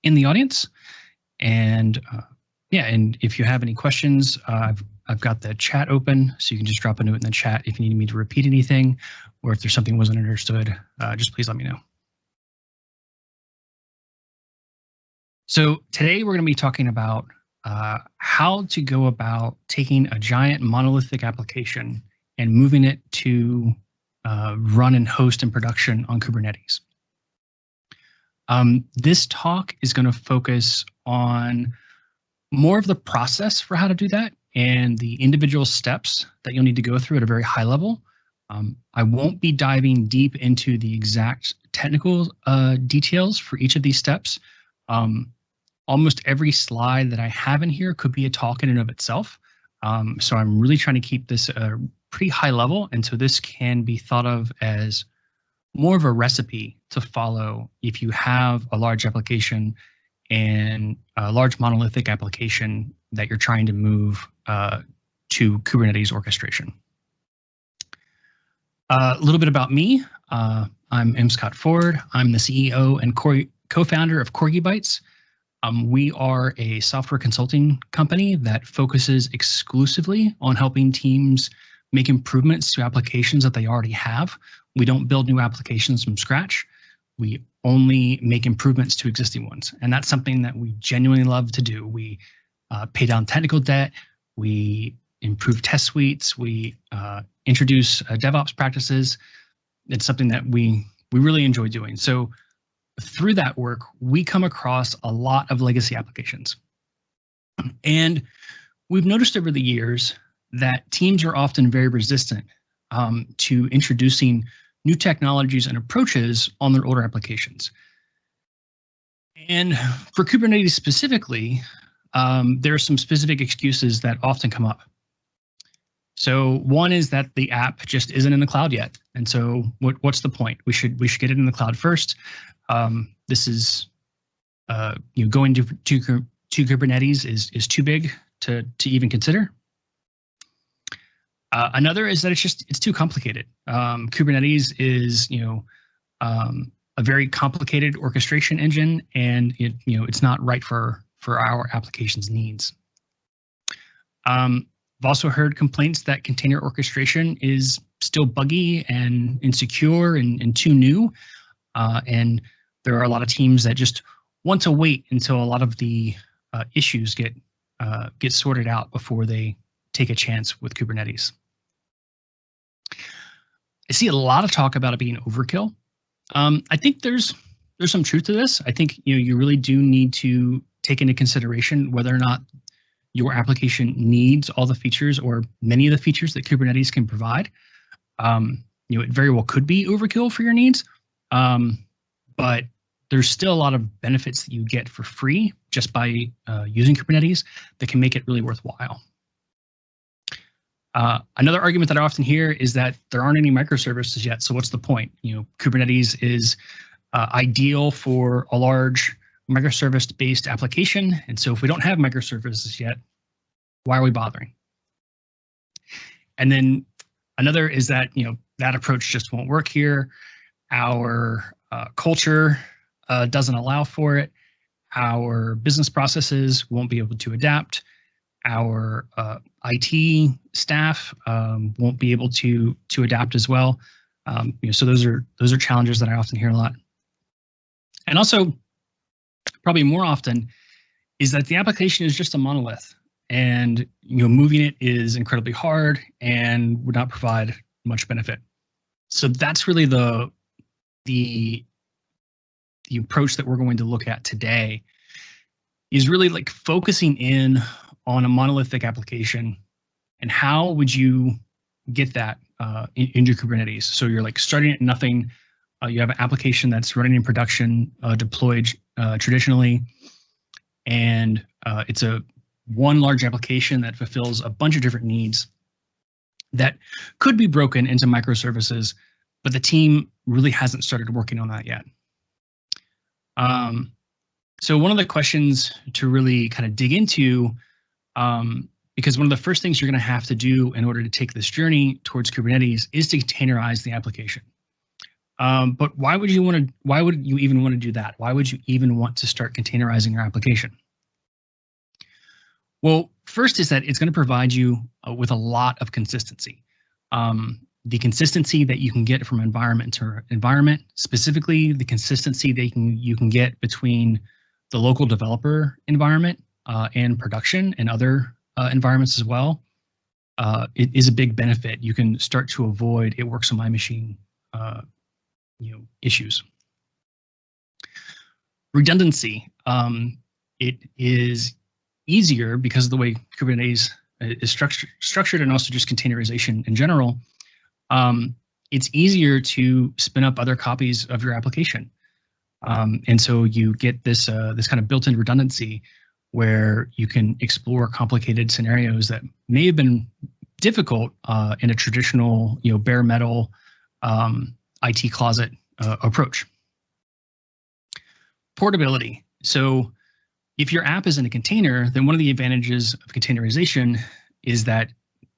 in the audience. And yeah, and if you have any questions, I've got the chat open, so you can just drop a note in the chat if you need me to repeat anything, or if there's something wasn't understood, just please let me know. So today we're going to be talking about how to go about taking a giant monolithic application and moving it to run and host in production on Kubernetes. This talk is going to focus on more of the process for how to do that and the individual steps that you'll need to go through at a very high level. I won't be diving deep into the exact technical details for each of these steps. Almost every slide that I have in here could be a talk in and of itself. So I'm really trying to keep this pretty high level, and so this can be thought of as more of a recipe to follow if you have a large application and a large monolithic application that you're trying to move to Kubernetes orchestration. A little bit about me. I'm M. Scott Ford. I'm the CEO and co-founder of Corgi Bytes. We are a software consulting company that focuses exclusively on helping teams make improvements to applications that they already have. We don't build new applications from scratch. We only make improvements to existing ones. And that's something that we genuinely love to do. We pay down technical debt. We improve test suites. We introduce DevOps practices. It's something that we really enjoy doing. So through that work, we come across a lot of legacy applications. And we've noticed over the years that teams are often very resistant to introducing new technologies and approaches on their older applications. And for Kubernetes specifically, there are some specific excuses that often come up. So one is that the app just isn't in the cloud yet. And so what's the point? We should get it in the cloud first. This is going to Kubernetes is too big to even consider. Another is that it's too complicated. Kubernetes is a very complicated orchestration engine, and it's not right for our application's needs. I've also heard complaints that container orchestration is still buggy and insecure and too new, and there are a lot of teams that just want to wait until a lot of the issues get sorted out before they take a chance with Kubernetes. I see a lot of talk about it being overkill. I think there's some truth to this. I think you really do need to take into consideration whether or not your application needs all the features or many of the features that Kubernetes can provide. It very well could be overkill for your needs, but there's still a lot of benefits that you get for free just by using Kubernetes that can make it really worthwhile. Another argument that I often hear is that there aren't any microservices yet, so what's the point? Kubernetes is ideal for a large microservice-based application, and so if we don't have microservices yet, why are we bothering? And then another is that that approach just won't work here. Our culture doesn't allow for it. Our business processes won't be able to adapt. Our IT staff won't be able to adapt as well. So those are challenges that I often hear a lot. And also, probably more often, is that the application is just a monolith, and moving it is incredibly hard and would not provide much benefit. So that's really the approach that we're going to look at today, is really like focusing in on a monolithic application and how would you get that into Kubernetes. So you're like starting at nothing. You have an application that's running in production, deployed traditionally, and it's one large application that fulfills a bunch of different needs that could be broken into microservices, but the team really hasn't started working on that yet. So one of the questions to really kind of dig into, because one of the first things you're going to have to do in order to take this journey towards Kubernetes is to containerize the application. But why would you even want to do that? Why would you even want to start containerizing your application? Well, first is that it's going to provide you with a lot of consistency. The consistency that you can get from environment to environment, specifically the consistency that you can get between the local developer environment and production and other environments as well, it is a big benefit. You can start to avoid "it works on my machine" issues. Redundancy. It is easier because of the way Kubernetes is structured and also just containerization in general. It's easier to spin up other copies of your application. And so you get this kind of built-in redundancy where you can explore complicated scenarios that may have been difficult in a traditional, bare metal IT closet approach. Portability. So if your app is in a container, then one of the advantages of containerization is that,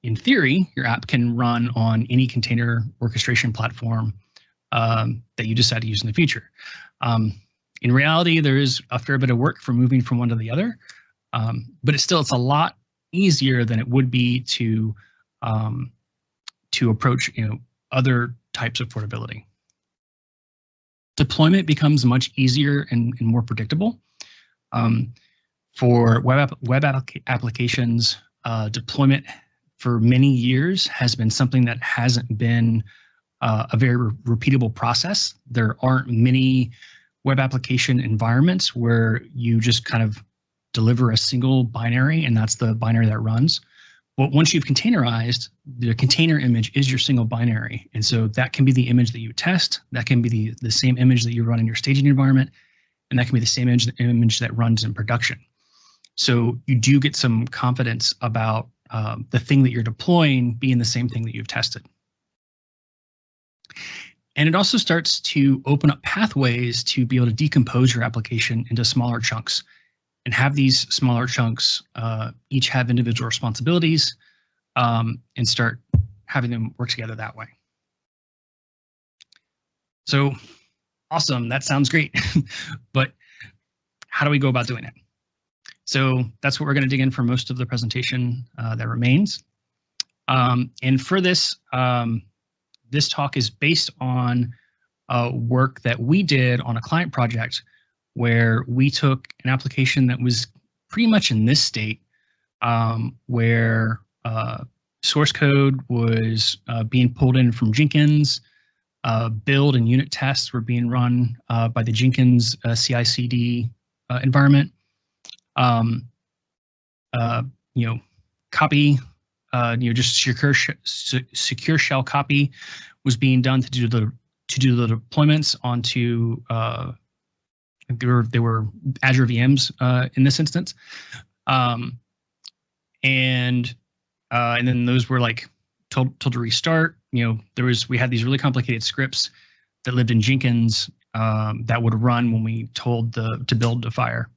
in theory, your app can run on any container orchestration platform that you decide to use in the future. In reality, there is a fair bit of work for moving from one to the other, but it's a lot easier than it would be to approach other types of portability. Deployment becomes much easier and more predictable. For web applications, deployment for many years has been something that hasn't been a very repeatable process. There aren't many web application environments where you just kind of deliver a single binary and that's the binary that runs. But once you've containerized, the container image is your single binary. And so that can be the image that you test. That can be the same image that you run in your staging environment. And that can be the same image that runs in production. So you do get some confidence about the thing that you're deploying being the same thing that you've tested. And it also starts to open up pathways to be able to decompose your application into smaller chunks and have these smaller chunks each have individual responsibilities and start having them work together that way. So awesome, that sounds great, but how do we go about doing it? So that's what we're going to dig in for most of the presentation that remains. And for this, this talk is based on work that we did on a client project where we took an application that was pretty much in this state, where source code was being pulled in from Jenkins, build and unit tests were being run by the Jenkins CICD environment. Copy, just secure shell copy was being done to do the deployments onto they were Azure VMs in this instance, and then those were like told to restart. We had these really complicated scripts that lived in Jenkins that would run when we told to build to fire.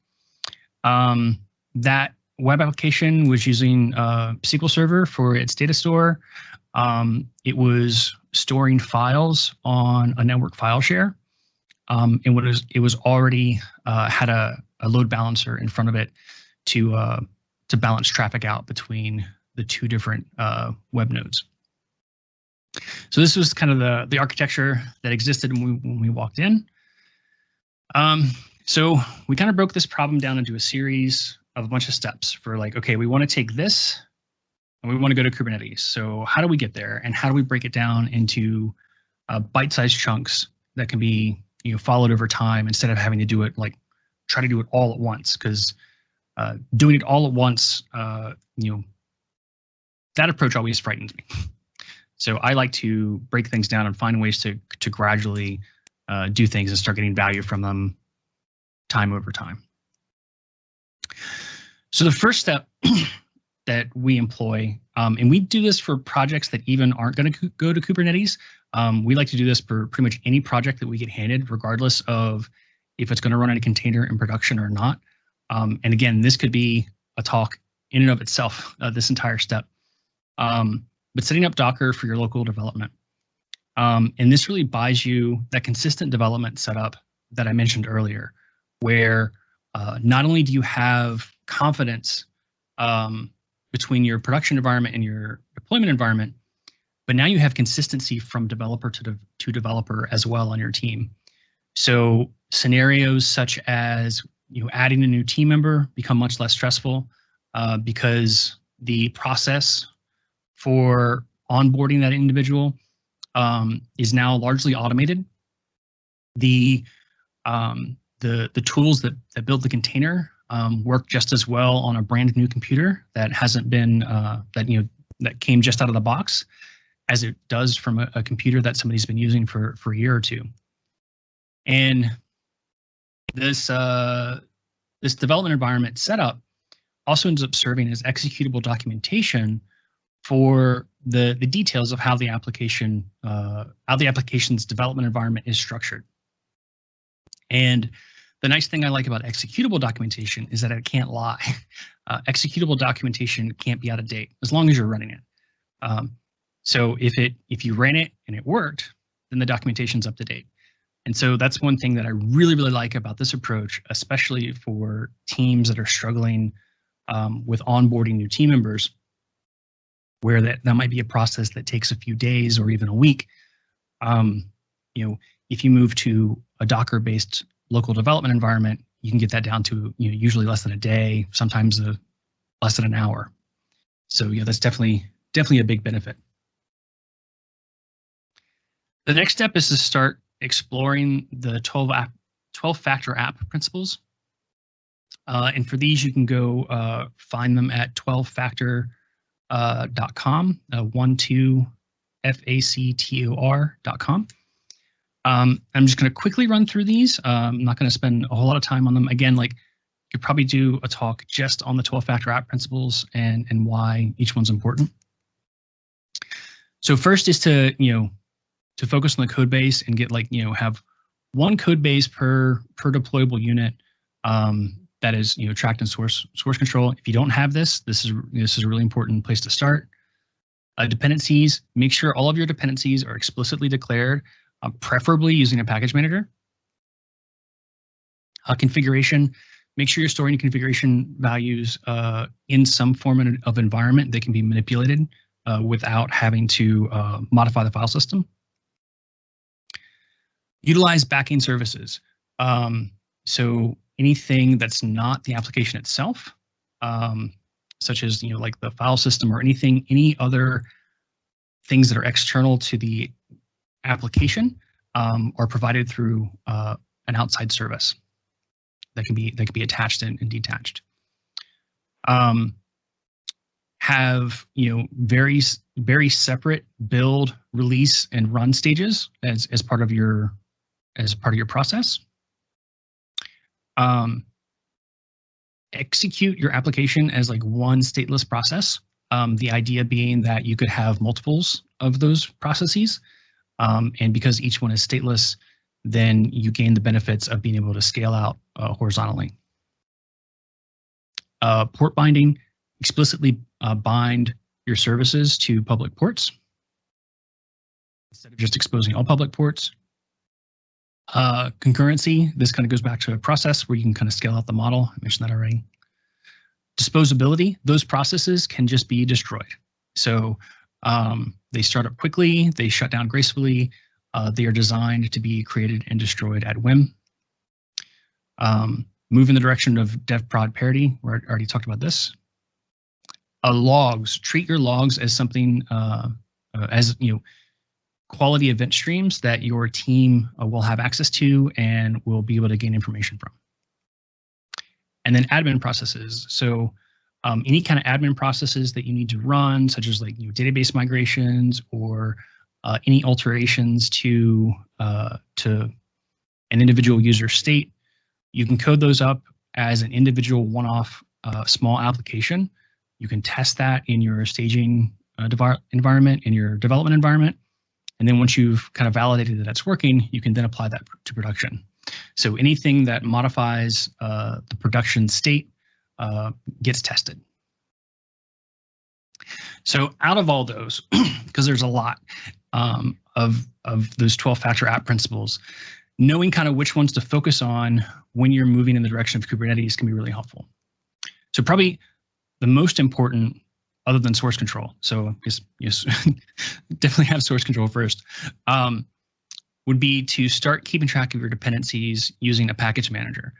That web application was using SQL Server for its data store. It was storing files on a network file share, and it was already had a load balancer in front of it to balance traffic out between the two different web nodes. So this was kind of the architecture that existed when we walked in. So we kind of broke this problem down into a series of a bunch of steps for like, okay, we want to take this and we want to go to Kubernetes. So how do we get there, and how do we break it down into bite-sized chunks that can be followed over time instead of having to do it try to do it all at once, because doing it all at once, that approach always frightens me. So I like to break things down and find ways to gradually do things and start getting value from them time over time. So the first step that we employ, and we do this for projects that even aren't going to go to Kubernetes. We like to do this for pretty much any project that we get handed, regardless of if it's going to run in a container in production or not. And again, this could be a talk in and of itself, this entire step. But setting up Docker for your local development. And this really buys you that consistent development setup that I mentioned earlier, where not only do you have confidence between your production environment and your deployment environment, but now you have consistency from developer to developer as well on your team. So scenarios such as adding a new team member become much less stressful because the process for onboarding that individual is now largely automated. The tools that build the container work just as well on a brand new computer that hasn't been that came just out of the box as it does from a computer that somebody's been using for a year or two. And this development environment setup also ends up serving as executable documentation for the details of how the application's development environment is structured. And the nice thing I like about executable documentation is that it can't lie. Executable documentation can't be out of date as long as you're running it. So if you ran it and it worked, then the documentation's up to date. And so that's one thing that I really, really like about this approach, especially for teams that are struggling with onboarding new team members, where that might be a process that takes a few days or even a week. If you move to a Docker-based local development environment, you can get that down to usually less than a day, sometimes less than an hour. So yeah, that's definitely a big benefit. The next step is to start exploring the 12-factor app principles. And for these, you can go find them at 12factor.com, 12factor.com. I'm just going to quickly run through these. I'm not going to spend a whole lot of time on them. Again, you could probably do a talk just on the 12-factor app principles and why each one's important. So first is to focus on the code base and get have one code base per deployable unit that is tracked in source control. If you don't have this is a really important place to start. Dependencies, make sure all of your dependencies are explicitly declared, preferably using a package manager. Configuration, make sure you're storing configuration values in some form of environment that can be manipulated without having to modify the file system. Utilize backend services. So anything that's not the application itself, such as like the file system or any other things that are external to the application, are provided through an outside service that can be attached and detached. Have very separate build, release, and run stages as part of your process. Execute your application as one stateless process. The idea being that you could have multiples of those processes, and because each one is stateless, then you gain the benefits of being able to scale out horizontally. Port binding, explicitly bind your services to public ports instead of just exposing all public ports. Concurrency, this kind of goes back to a process where you can kind of scale out the model. I mentioned that already. Disposability, those processes can just be destroyed. So they start up quickly, they shut down gracefully, they are designed to be created and destroyed at whim. Move in the direction of dev prod parity, where I already talked about this. Logs, treat your logs as something, quality event streams that your team will have access to and will be able to gain information from. And then admin processes. So any kind of admin processes that you need to run, such as database migrations or any alterations to an individual user state, you can code those up as an individual one-off small application. You can test that in your staging environment, in your development environment. And then once you've kind of validated that it's working, you can then apply that to production. So anything that modifies the production state gets tested. So out of all those, because there's a lot, of those 12-factor app principles, knowing kind of which ones to focus on when you're moving in the direction of Kubernetes can be really helpful. So probably the most important, other than source control, so yes, definitely have source control first, would be to start keeping track of your dependencies using a package manager.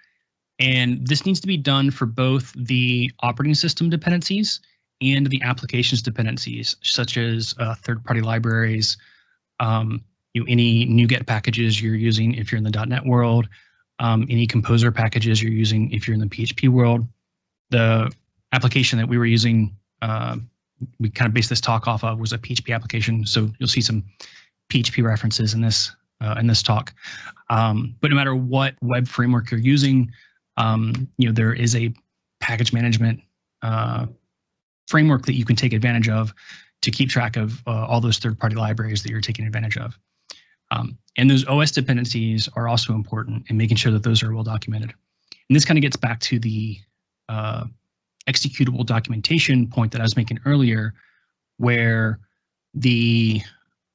And this needs to be done for both the operating system dependencies and the applications dependencies, such as third-party libraries, any NuGet packages you're using if you're in the .NET world, any composer packages you're using if you're in the PHP world. The application that we were using, we kind of based this talk off of, was a PHP application. So you'll see some PHP references in this talk. But no matter what web framework you're using, there is a package management framework that you can take advantage of to keep track of all those third-party libraries that you're taking advantage of. And those OS dependencies are also important in making sure that those are well documented. And this kind of gets back to the executable documentation point that I was making earlier, where the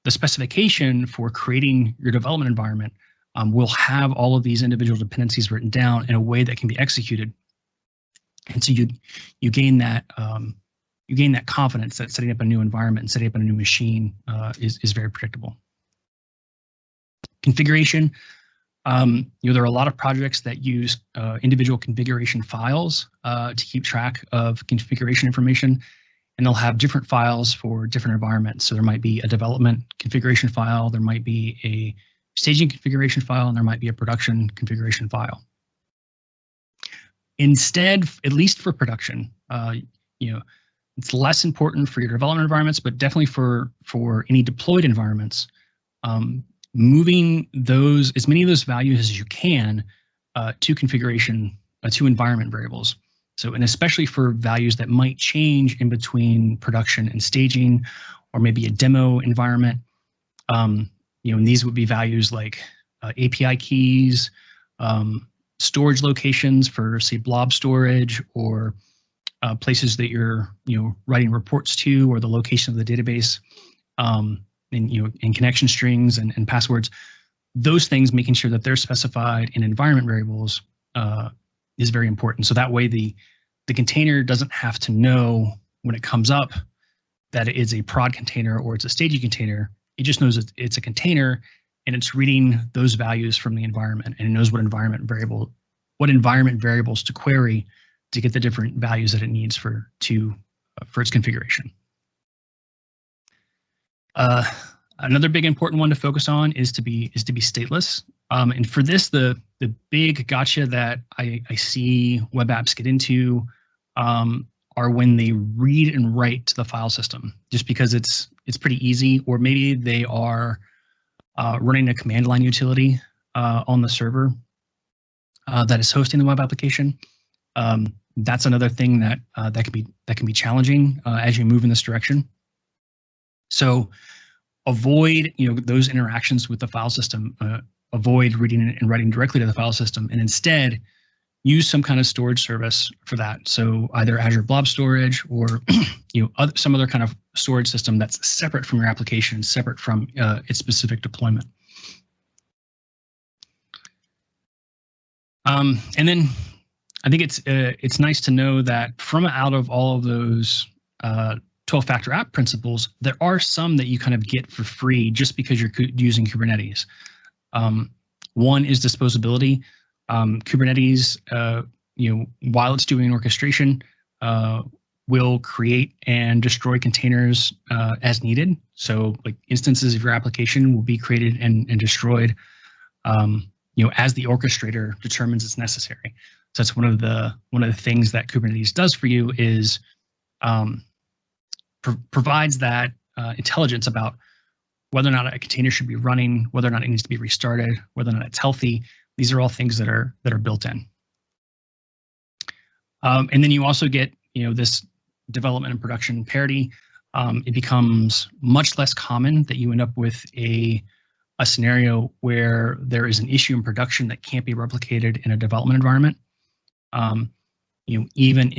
specification for creating your development environment will have all of these individual dependencies written down in a way that can be executed. And so you gain that confidence that setting up a new environment and setting up a new machine is very predictable. Configuration. There are a lot of projects that use individual configuration files to keep track of configuration information, and they'll have different files for different environments. So there might be a development configuration file, there might be a staging configuration file, and there might be a production configuration file. Instead, at least for production, it's less important for your development environments, but definitely for any deployed environments, moving as many of those values as you can to configuration, to environment variables. So, and especially for values that might change in between production and staging, or maybe a demo environment. And these would be values like API keys, storage locations for, say, blob storage, or places that you're writing reports to, or the location of the database, and connection strings and passwords. Those things, making sure that they're specified in environment variables is very important. So that way the container doesn't have to know when it comes up that it is a prod container or it's a staging container. It just knows it's a container, and it's reading those values from the environment, and it knows what environment variables to query to get the different values that it needs for its configuration. Another big important one to focus on is to be stateless. And for this, the big gotcha that I see web apps get into are when they read and write to the file system, just because it's pretty easy, or maybe they are running a command line utility on the server that is hosting the web application. That's another thing that can be challenging as you move in this direction. So avoid those interactions with the file system. Avoid reading and writing directly to the file system, and instead use some kind of storage service for that. So either Azure Blob Storage, or some other kind of storage system that's separate from your application, separate from its specific deployment. And then I think it's nice to know that from out of all of those 12-factor app principles, there are some that you kind of get for free just because you're using Kubernetes. One is disposability. Kubernetes, while it's doing orchestration, will create and destroy containers as needed. So, like, instances of your application will be created and destroyed, as the orchestrator determines it's necessary. So that's one of the things that Kubernetes does for you is provides that intelligence about whether or not a container should be running, whether or not it needs to be restarted, whether or not it's healthy. These are all things that are built in. And then you also get this development and production parity. It becomes much less common that you end up with a scenario where there is an issue in production that can't be replicated in a development environment. Even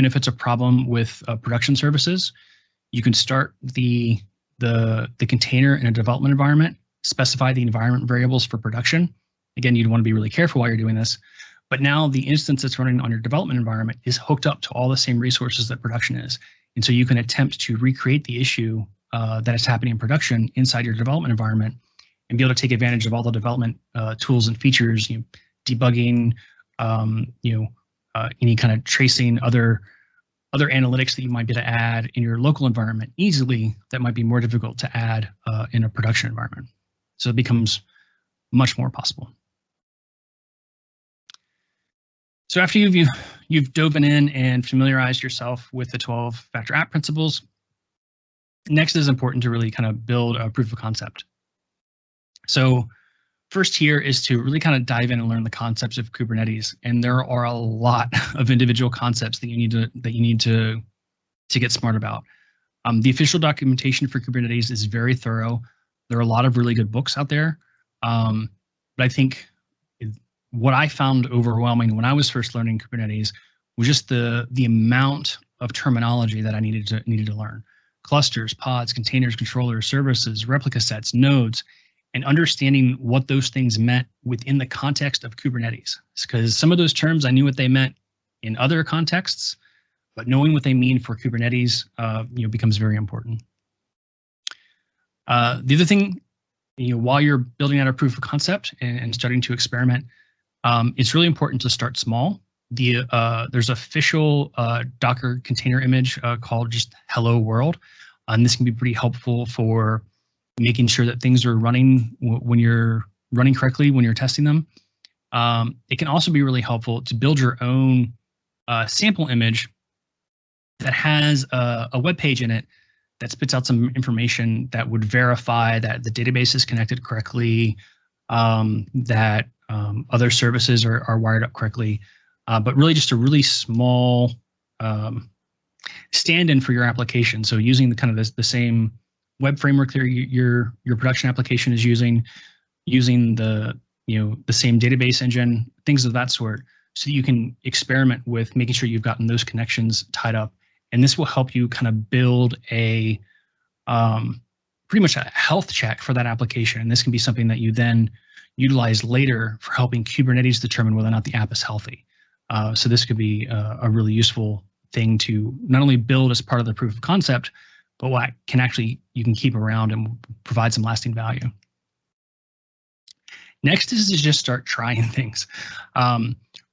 if it's a problem with production services, you can start the the container in a development environment, specify the environment variables for production. Again, you'd want to be really careful while you're doing this. But now the instance that's running on your development environment is hooked up to all the same resources that production is. And so you can attempt to recreate the issue that is happening in production inside your development environment and be able to take advantage of all the development tools and features, debugging, any kind of tracing, other analytics that you might be able to add in your local environment easily that might be more difficult to add in a production environment. So it becomes much more possible. So after you've dove in and familiarized yourself with the 12-factor app principles, next is important to really kind of build a proof of concept. So first here is to really kind of dive in and learn the concepts of Kubernetes. And there are a lot of individual concepts that you need to get smart about. The official documentation for Kubernetes is very thorough. There are a lot of really good books out there. But I think what I found overwhelming when I was first learning Kubernetes was just the amount of terminology that I needed to learn. Clusters, pods, containers, controllers, services, replica sets, nodes, and understanding what those things meant within the context of Kubernetes. Because some of those terms, I knew what they meant in other contexts, but knowing what they mean for Kubernetes becomes very important. The other thing, while you're building out a proof of concept and starting to experiment, it's really important to start small. There's official Docker container image called just Hello World, and this can be pretty helpful for making sure that things are running when you're running correctly when you're testing them. It can also be really helpful to build your own sample image that has a web page in it that spits out some information that would verify that the database is connected correctly, that other services are wired up correctly, but really just a really small stand-in for your application. So using the same web framework that your production application is using the same database engine, things of that sort, so that you can experiment with making sure you've gotten those connections tied up. And this will help you kind of build a pretty much a health check for that application. And this can be something that you then utilize later for helping Kubernetes determine whether or not the app is healthy. So this could be a really useful thing to not only build as part of the proof of concept, but what you can keep around and provide some lasting value. Next is to just start trying things.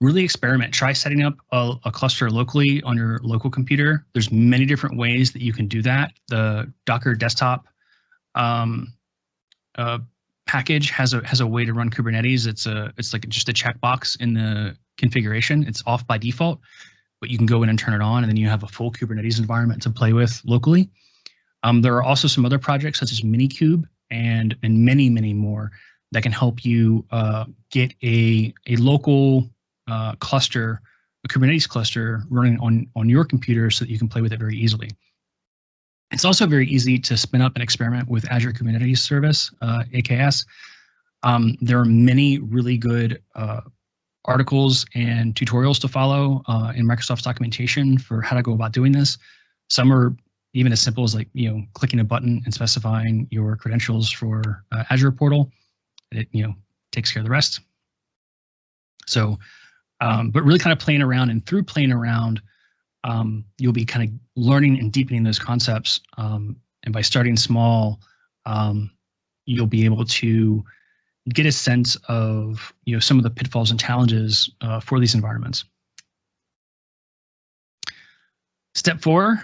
Really experiment. Try setting up a cluster locally on your local computer. There's many different ways that you can do that. The Docker desktop package has a way to run Kubernetes. It's like just a checkbox in the configuration. It's off by default, but you can go in and turn it on, and then you have a full Kubernetes environment to play with locally. There are also some other projects such as Minikube and many, many more that can help you get a local cluster, a Kubernetes cluster running on your computer so that you can play with it very easily. It's also very easy to spin up and experiment with Azure Kubernetes Service, AKS. There are many really good articles and tutorials to follow in Microsoft's documentation for how to go about doing this. Some are even as simple as clicking a button and specifying your credentials for Azure portal. It takes care of the rest. So, but really kind of playing around, and through playing around, you'll be kind of learning and deepening those concepts. And by starting small, you'll be able to get a sense of some of the pitfalls and challenges for these environments. Step 4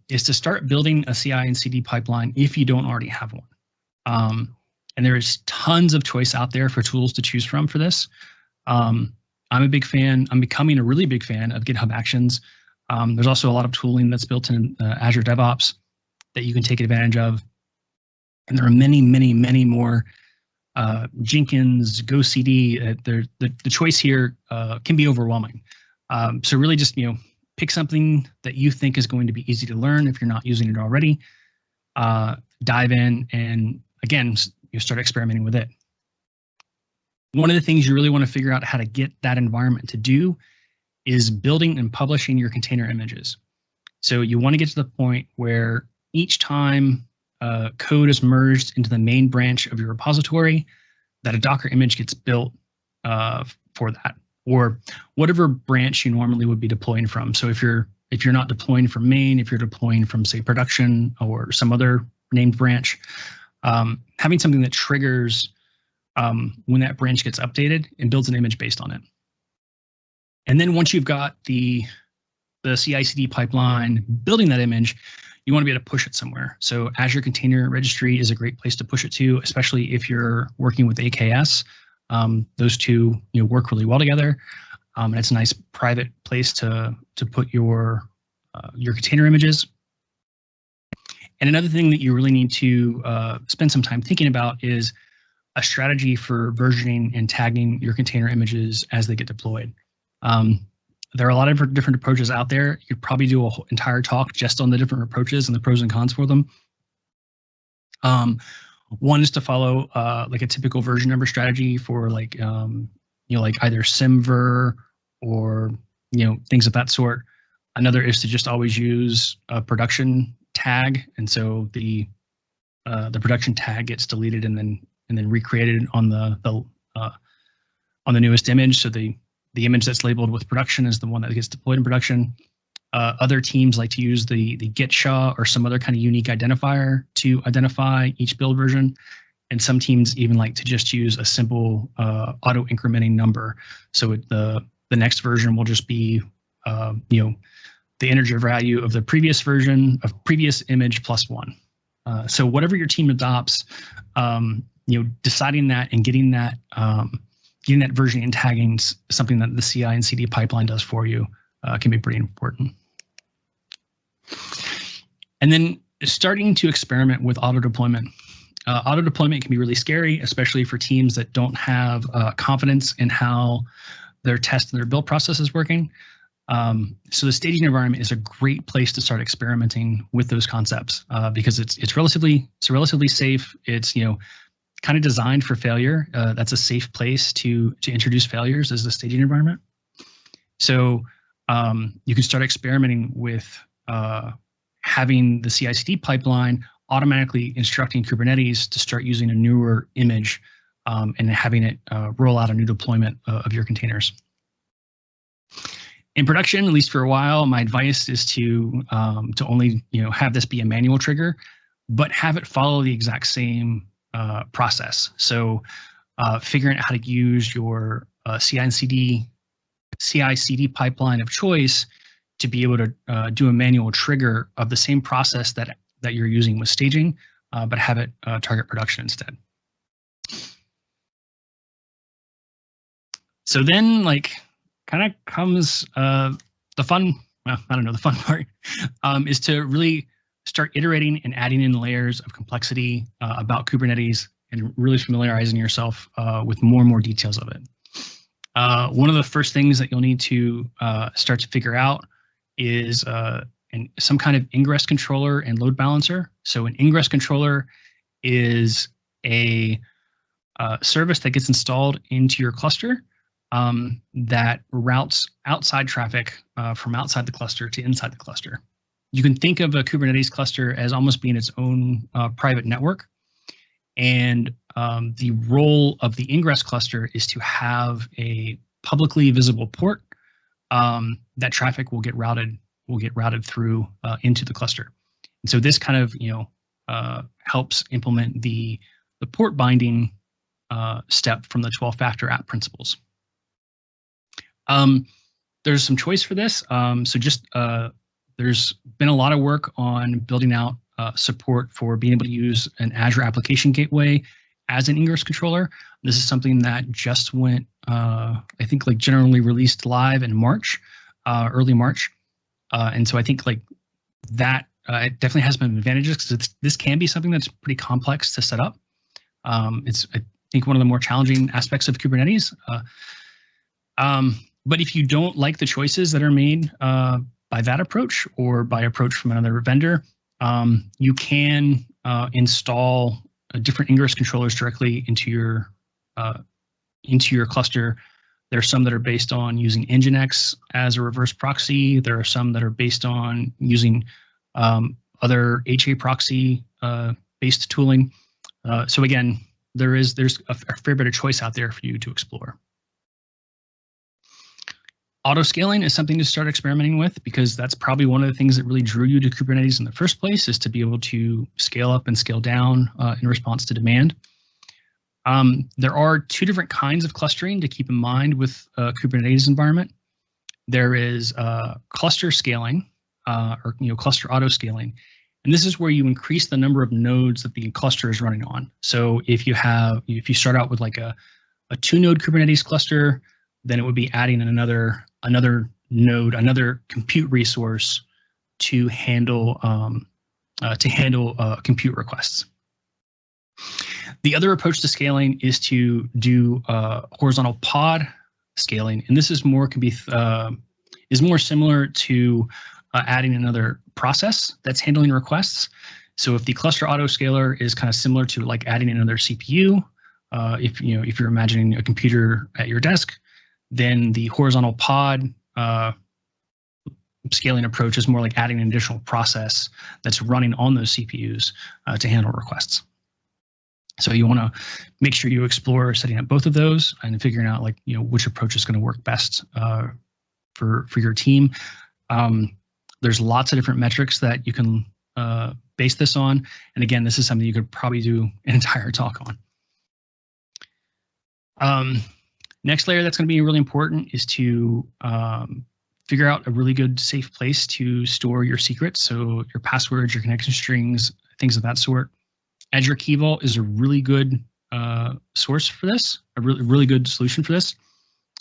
is to start building a CI and CD pipeline if you don't already have one. And there's tons of choice out there for tools to choose from for this. I'm a big fan. I'm becoming a really big fan of GitHub Actions. There's also a lot of tooling that's built in Azure DevOps that you can take advantage of. And there are many, many, many more. Jenkins, GoCD. The choice here can be overwhelming. So really just pick something that you think is going to be easy to learn if you're not using it already. Dive in and again, you start experimenting with it. One of the things you really want to figure out how to get that environment to do is building and publishing your container images. So you want to get to the point where each time code is merged into the main branch of your repository, that a Docker image gets built for that, or whatever branch you normally would be deploying from. So if you're not deploying from main, if you're deploying from, say, production or some other named branch, having something that triggers when that branch gets updated and builds an image based on it. And then once you've got the CI/CD pipeline building that image, you want to be able to push it somewhere. So Azure Container Registry is a great place to push it to, especially if you're working with AKS. Those two work really well together. And it's a nice private place to put your container images. And another thing that you really need to spend some time thinking about is a strategy for versioning and tagging your container images as they get deployed. There are a lot of different approaches out there. You could probably do an entire talk just on the different approaches and the pros and cons for them. One is to follow like a typical version number strategy for like like either SymVer or things of that sort. Another is to just always use a production tag, and so the production tag gets deleted and then recreated on the newest image. So the image that's labeled with production is the one that gets deployed in production. Other teams like to use the git SHA or some other kind of unique identifier to identify each build version. And some teams even like to just use a simple auto incrementing number. So the next version will just be the integer value of the previous version of previous image plus 1. So whatever your team adopts, deciding that and getting that versioning and tagging is something that the CI and CD pipeline does for you. Can be pretty important. And then starting to experiment with auto deployment. Auto deployment can be really scary, especially for teams that don't have confidence in how their test and their build process is working. So the staging environment is a great place to start experimenting with those concepts because it's relatively safe. It's kind of designed for failure. That's a safe place to introduce failures as the staging environment. So you can start experimenting with having the CI/CD pipeline automatically instructing Kubernetes to start using a newer image and having it roll out a new deployment of your containers. In production, at least for a while, my advice is to only have this be a manual trigger, but have it follow the exact same process. So figuring out how to use your CI/CD pipeline of choice to be able to do a manual trigger of the same process that you're using with staging, but have it target production instead. So then, kind of comes the fun. Well, I don't know. The fun part is to really start iterating and adding in layers of complexity about Kubernetes and really familiarizing yourself with more and more details of it. One of the first things that you'll need to start to figure out is some kind of Ingress controller and load balancer. So an Ingress controller is a service that gets installed into your cluster that routes outside traffic from outside the cluster to inside the cluster. You can think of a Kubernetes cluster as almost being its own private network. And the role of the Ingress cluster is to have a publicly visible port that traffic will get routed through into the cluster. And so this kind of helps implement the port binding step from the 12-factor app principles. There's some choice for this. There's been a lot of work on building out support for being able to use an Azure Application Gateway as an Ingress controller. This is something that just went, I think, generally released live in March, early March. And so I think that it definitely has some advantages because this can be something that's pretty complex to set up. It's, I think, one of the more challenging aspects of Kubernetes. But if you don't like the choices that are made by that approach or by approach from another vendor, you can install different Ingress controllers directly into your cluster. There are some that are based on using Nginx as a reverse proxy. There are some that are based on using other HA proxy based tooling. So again, there's a fair bit of choice out there for you to explore. Auto scaling is something to start experimenting with, because that's probably one of the things that really drew you to Kubernetes in the first place, is to be able to scale up and scale down in response to demand. There are two different kinds of clustering to keep in mind with a Kubernetes environment. There is cluster scaling, or cluster auto scaling, and this is where you increase the number of nodes that the cluster is running on. So if you start out with like a 2-node Kubernetes cluster, then it would be adding another node, another compute resource to handle compute requests. The other approach to scaling is to do horizontal pod scaling, and this is more similar to adding another process that's handling requests. So if the cluster autoscaler is kind of similar to like adding another CPU, if you're imagining a computer at your desk, then the horizontal pod scaling approach is more like adding an additional process that's running on those CPUs to handle requests. So you want to make sure you explore setting up both of those and figuring out which approach is going to work best for your team. There's lots of different metrics that you can base this on, and again, this is something you could probably do an entire talk on. Next layer that's going to be really important is to figure out a really good, safe place to store your secrets. So your passwords, your connection strings, things of that sort. Azure Key Vault is a really good source for this, a really good solution for this.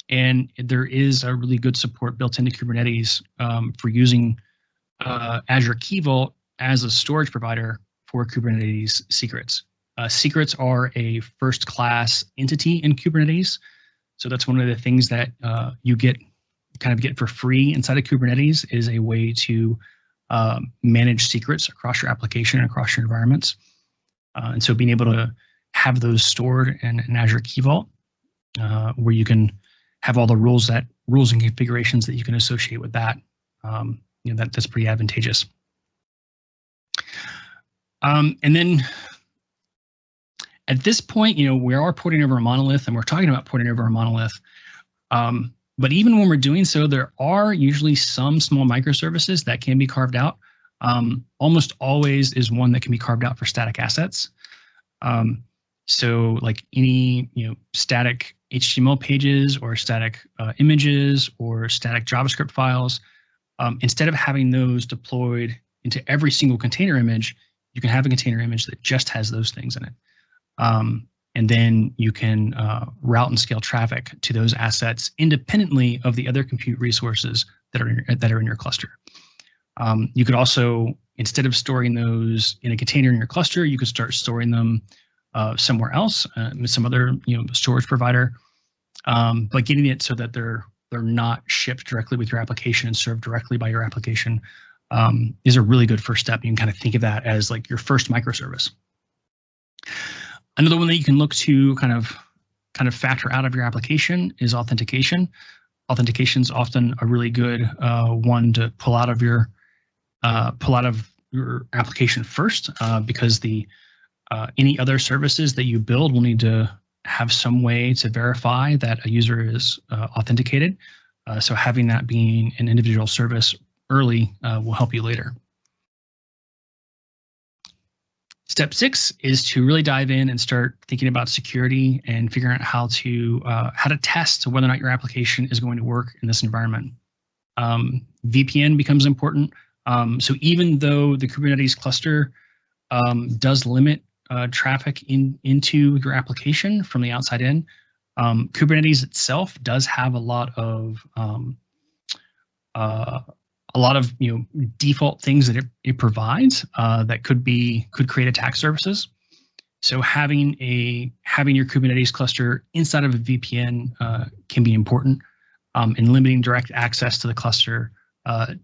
And there is a really good support built into Kubernetes for using Azure Key Vault as a storage provider for Kubernetes secrets. Secrets are a first-class entity in Kubernetes. So that's one of the things that you get for free inside of Kubernetes, is a way to manage secrets across your application and across your environments. And so being able to have those stored in Azure Key Vault, where you can have all the rules and configurations that you can associate with that, that's pretty advantageous. And then at this point, we are porting over a monolith, and we're talking about porting over a monolith. But even when we're doing so, there are usually some small microservices that can be carved out. Almost always is one that can be carved out for static assets. So like any static HTML pages or static images or static JavaScript files, instead of having those deployed into every single container image, you can have a container image that just has those things in it. And then you can route and scale traffic to those assets independently of the other compute resources that are in your cluster. You could also, instead of storing those in a container in your cluster, you could start storing them somewhere else, with some other storage provider, but getting it so that they're not shipped directly with your application and served directly by your application is a really good first step. You can kind of think of that as like your first microservice. Another one that you can look to kind of factor out of your application is authentication. Authentication is often a really good one to pull out of your application first, because any other services that you build will need to have some way to verify that a user is authenticated. So having that being an individual service early will help you later. Step 6 is to really dive in and start thinking about security and figuring out how to test whether or not your application is going to work in this environment. VPN becomes important. So even though the Kubernetes cluster does limit traffic into your application from the outside in, Kubernetes itself does have a lot of default things that it provides that could create attack surfaces. So having your Kubernetes cluster inside of a VPN can be important, in limiting direct access to the cluster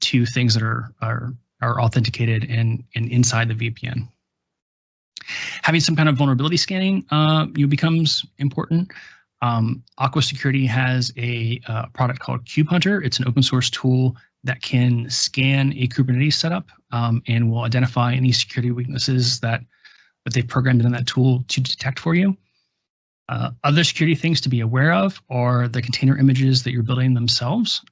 to things that are authenticated and inside the VPN. Having some kind of vulnerability scanning becomes important. Aqua Security has a product called Kube Hunter. It's an open source tool that can scan a Kubernetes setup and will identify any security weaknesses that that they've programmed in that tool to detect for you. Other security things to be aware of are the container images that you're building themselves.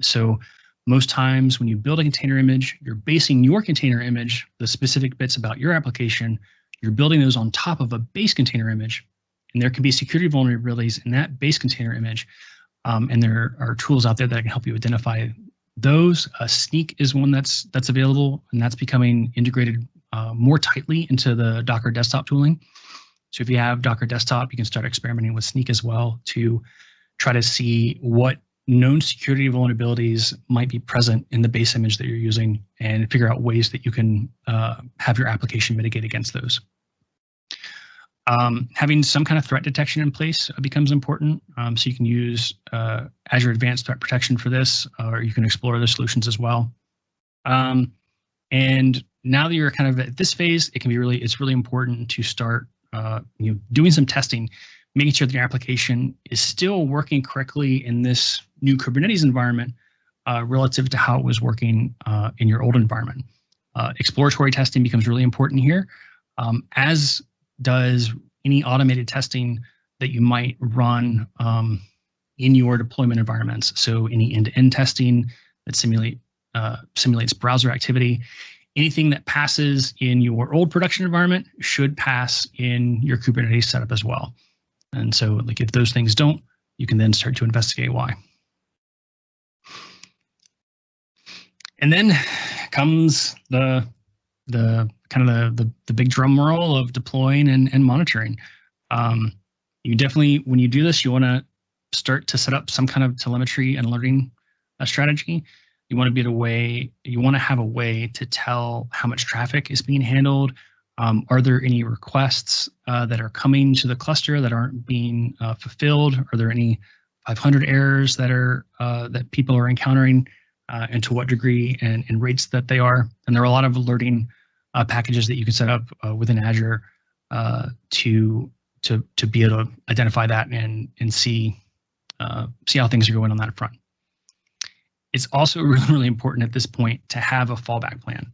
So most times when you build a container image, you're basing your container image, the specific bits about your application, you're building those on top of a base container image. And there can be security vulnerabilities in that base container image. And there are tools out there that can help you identify those. Sneak is one that's available, and that's becoming integrated more tightly into the Docker desktop tooling. So if you have Docker desktop, you can start experimenting with Sneak as well to try to see what known security vulnerabilities might be present in the base image that you're using and figure out ways that you can have your application mitigate against those. Having some kind of threat detection in place becomes important. So you can use Azure Advanced Threat Protection for this, or you can explore other solutions as well. And now that you're kind of at this phase, it's really important to start doing some testing, making sure that your application is still working correctly in this new Kubernetes environment relative to how it was working in your old environment. Exploratory testing becomes really important here, as does any automated testing that you might run in your deployment environments. So any end-to-end testing that simulates browser activity. Anything that passes in your old production environment should pass in your Kubernetes setup as well. And so like if those things don't, you can then start to investigate why. And then comes the big drum roll of deploying and monitoring. You definitely, when you do this, you want to start to set up some kind of telemetry and alerting strategy. You want to have a way to tell how much traffic is being handled. Are there any requests that are coming to the cluster that aren't being fulfilled? Are there any 500 errors that people are encountering, and to what degree and rates that they are? And there are a lot of alerting packages that you can set up within Azure to be able to identify that and see how things are going on that front. It's also really, really important at this point to have a fallback plan.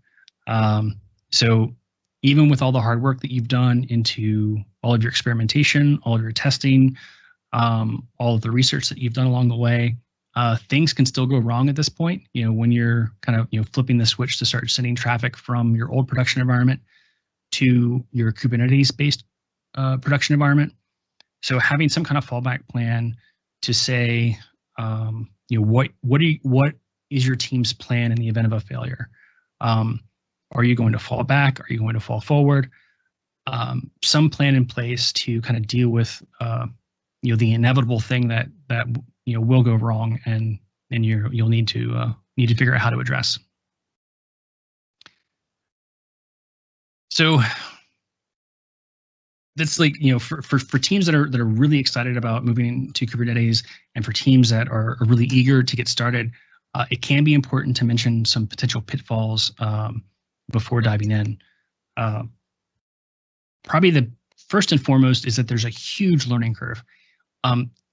So even with all the hard work that you've done into all of your experimentation, all of your testing, all of the research that you've done along the way, things can still go wrong at this point. When you're kind of flipping the switch to start sending traffic from your old production environment to your Kubernetes-based production environment. So having some kind of fallback plan to say, what is your team's plan in the event of a failure? Are you going to fall back? Are you going to fall forward? Some plan in place to kind of deal with the inevitable thing that will go wrong, and you'll need to figure out how to address. So that's like, for teams that are really excited about moving to Kubernetes, and for teams that are really eager to get started, it can be important to mention some potential pitfalls before diving in. Probably the first and foremost is that there's a huge learning curve.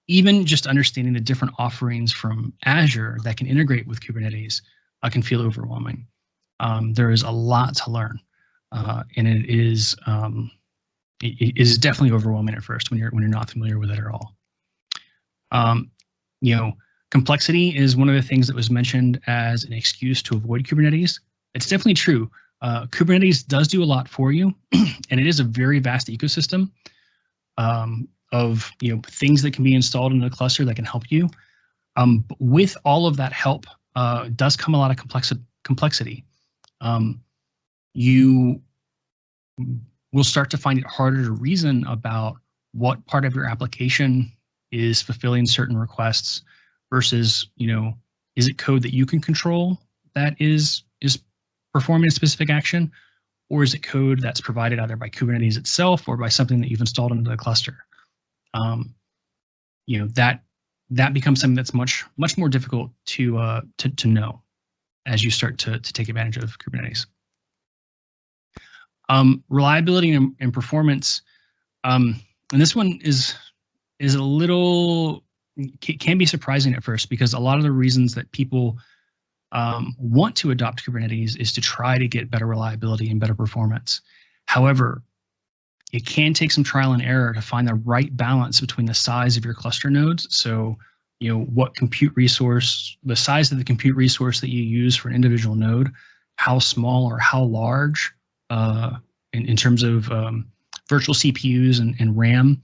Even just understanding the different offerings from Azure that can integrate with Kubernetes can feel overwhelming. There is a lot to learn, and it is definitely overwhelming at first when you're not familiar with it at all. Complexity is one of the things that was mentioned as an excuse to avoid Kubernetes. It's definitely true. Kubernetes does do a lot for you, and it is a very vast ecosystem of things that can be installed in the cluster that can help you. But with all of that help does come a lot of complexity. You will start to find it harder to reason about what part of your application is fulfilling certain requests versus, is it code that you can control that is performing a specific action, or is it code that's provided either by Kubernetes itself or by something that you've installed into the cluster? That becomes something that's much more difficult to know as you start to take advantage of Kubernetes. Reliability and performance, and this one is a little, can be surprising at first, because a lot of the reasons that people want to adopt Kubernetes is to try to get better reliability and better performance. However, It can take some trial and error to find the right balance between the size of your cluster nodes. So, what compute resource, the size of the compute resource that you use for an individual node, how small or how large in terms of virtual CPUs and RAM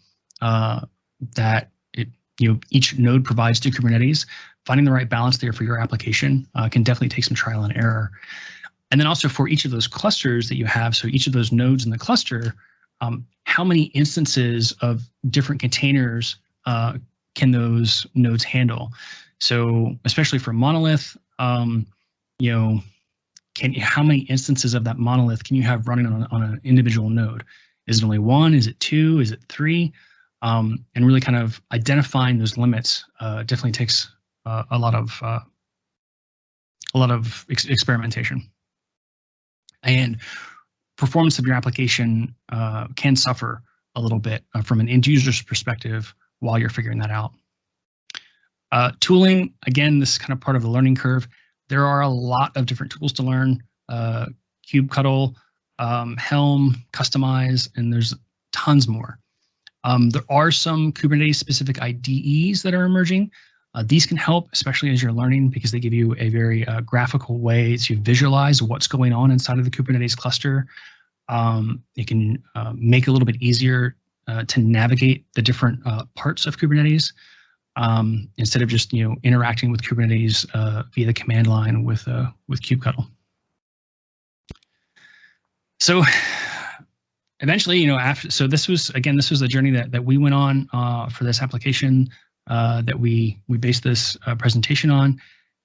that each node provides to Kubernetes. Finding the right balance there for your application can definitely take some trial and error. And then also for each of those clusters that you have, so each of those nodes in the cluster, how many instances of different containers can those nodes handle? So especially for Monolith, how many instances of that monolith can you have running on an individual node? Is it only one? Is it two? Is it three? And really kind of identifying those limits definitely takes a lot of experimentation. And performance of your application can suffer a little bit from an end user's perspective while you're figuring that out. Tooling, again, this is kind of part of the learning curve. There are a lot of different tools to learn. kubectl, Helm, Kustomize, and there's tons more. There are some Kubernetes-specific IDEs that are emerging. These can help, especially as you're learning, because they give you a very graphical way to visualize what's going on inside of the Kubernetes cluster. It can make it a little bit easier to navigate the different parts of Kubernetes instead of just interacting with Kubernetes via the command line with kubectl. So eventually, this was the journey that we went on for this application that we based this presentation on,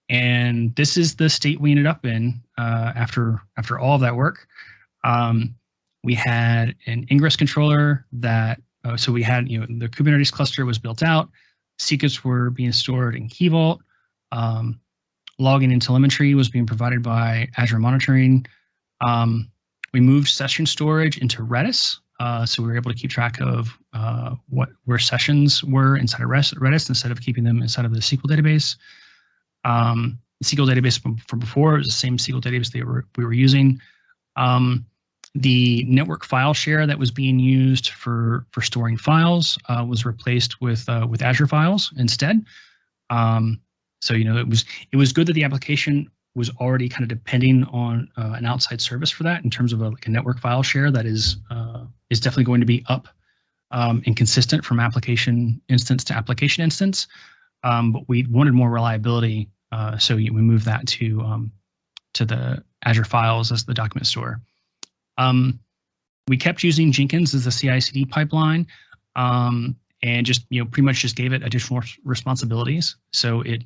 and this is the state we ended up in after all of that work. We had an Ingress controller that so we had the Kubernetes cluster was built out, secrets were being stored in Key Vault, logging and telemetry was being provided by Azure Monitoring. We moved session storage into Redis, so we were able to keep track of where sessions were inside of Redis instead of keeping them inside of the SQL database. The SQL database from before was the same SQL database that we were using. The network file share that was being used for storing files was replaced with Azure Files instead. So it was good that the application was already kind of depending on an outside service for that in terms of a network file share that is definitely going to be up and consistent from application instance to application instance. But we wanted more reliability, so we moved that to the Azure Files as the document store. We kept using Jenkins as the CICD pipeline, and just pretty much just gave it additional responsibilities. So it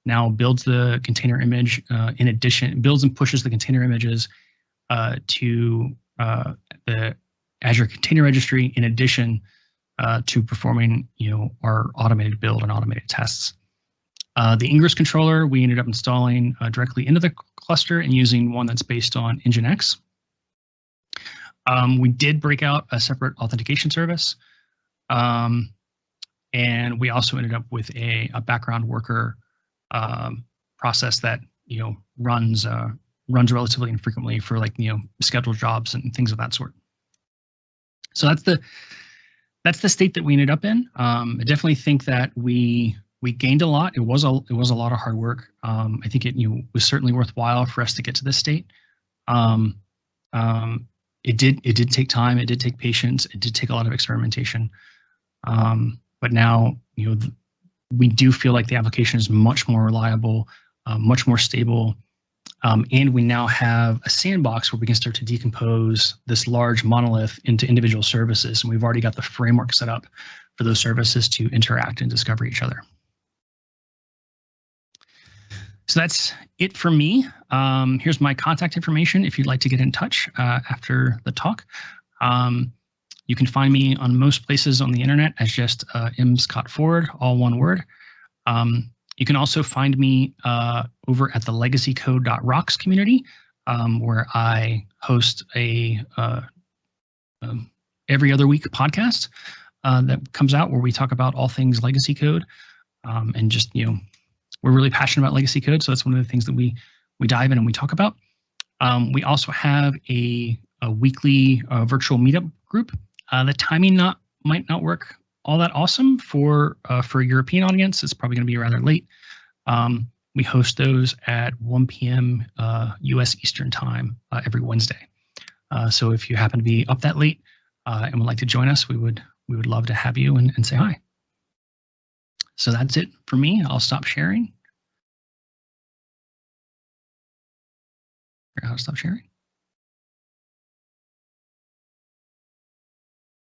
now builds the container image. In addition, builds and pushes the container images to the Azure Container Registry. In addition to performing our automated build and automated tests. The Ingress controller we ended up installing directly into the cluster and using one that's based on Nginx. We did break out a separate authentication service, and we also ended up with a background worker process that runs relatively infrequently for scheduled jobs and things of that sort. So that's the state that we ended up in. I definitely think that we gained a lot. It was a lot of hard work. I think it was certainly worthwhile for us to get to this state. It did take time. It did take patience. It did take a lot of experimentation. But now we do feel like the application is much more reliable, much more stable, and we now have a sandbox where we can start to decompose this large monolith into individual services. And we've already got the framework set up for those services to interact and discover each other. So that's it for me. Here's my contact information if you'd like to get in touch after the talk. You can find me on most places on the internet as just mscottford, all one word. You can also find me over at the legacycode.rocks community, where I host a every other week podcast that comes out where we talk about all things legacy code, and just we're really passionate about legacy code, so that's one of the things that we dive in and we talk about. We also have a weekly virtual meetup group The timing might not work all that awesome for a European audience. It's probably going to be rather late. We host those at 1 p.m. U.S. Eastern Time every Wednesday. So if you happen to be up that late and would like to join us, we would love to have you and say hi. So that's it for me. I'll stop sharing. Figure out how to stop sharing.